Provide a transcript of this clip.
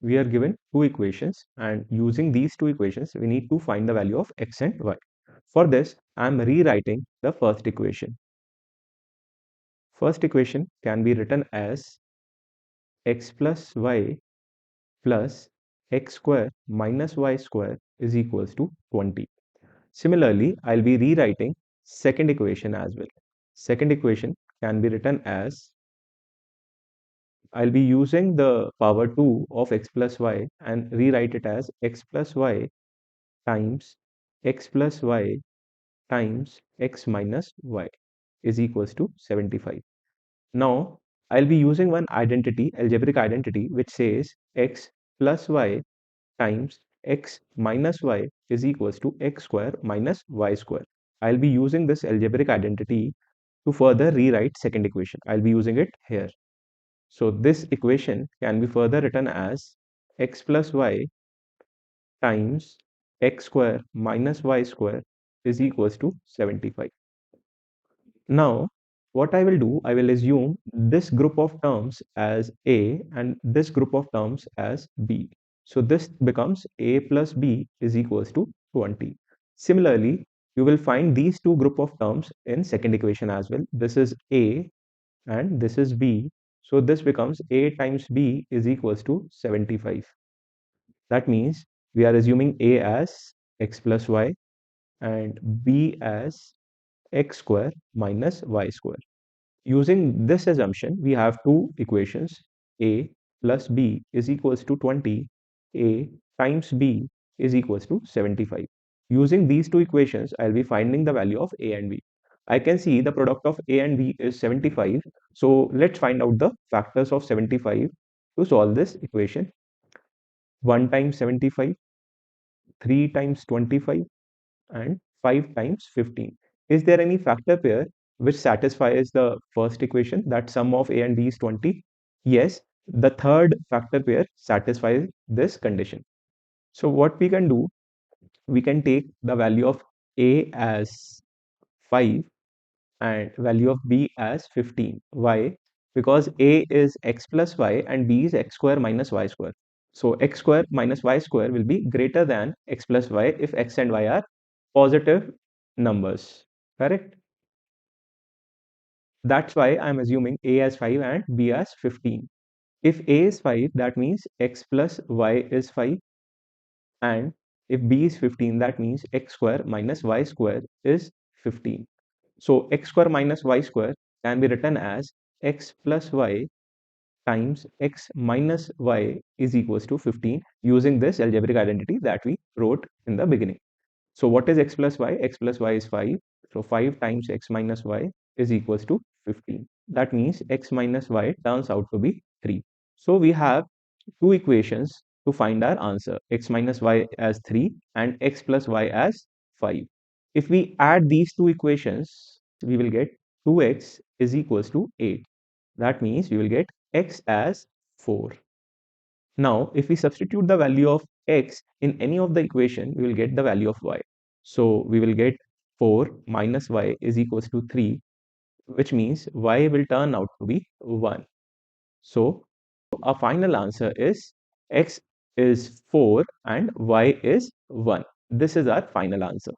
we are given two equations, and using these two equations, we need to find the value of x and y. For this, I am rewriting the first equation. First equation can be written as x plus y plus x square minus y square is equals to 20. Similarly, I'll be rewriting second equation as well. Second equation can be written as, I'll be using the power 2 of x plus y and rewrite it as x plus y times x plus y times x minus y is equals to 75. Now, I'll be using one identity, algebraic identity, which says x plus y times x minus y is equals to x square minus y square. I'll be using this algebraic identity to further rewrite second equation. I'll be using it here. So this equation can be further written as x plus y times x square minus y square is equals to 75. Now, what I will do, I will assume this group of terms as A and this group of terms as B. So this becomes A plus B is equals to 20. Similarly, you will find these two group of terms in second equation as well. This is A and this is B. So this becomes A times B is equals to 75. That means we are assuming A as x plus y and B as x square minus y square. Using this assumption, we have two equations. A plus B is equals to 20. A times B is equals to 75. Using these two equations, I'll be finding the value of A and B. I can see the product of A and B is 75. So let's find out the factors of 75 to solve this equation. 1 times 75, 3 times 25, and 5 times 15. Is there any factor pair which satisfies the first equation, that sum of A and B is 20? Yes, the third factor pair satisfies this condition. So what we can do, we can take the value of A as 5 and value of B as 15. Why? Because A is x plus y and B is x square minus y square. So x square minus y square will be greater than x plus y if x and y are positive numbers, correct? That's why I'm assuming A as 5 and B as 15. If A is 5, that means x plus y is 5, and if B is 15, that means x square minus y square is 15. So x square minus y square can be written as x plus y times x minus y is equals to 15 using this algebraic identity that we wrote in the beginning. So what is x plus y? X plus y is 5. So 5 times x minus y is equals to 15. That means x minus y turns out to be 3. So we have two equations to find our answer, x minus y as 3 and x plus y as 5. If we add these two equations, we will get 2x is equals to 8. That means we will get x as 4. Now, if we substitute the value of x in any of the equation, we will get the value of y. So we will get 4 minus y is equals to 3, which means y will turn out to be 1. So our final answer is x is 4 and y is 1. This is our final answer.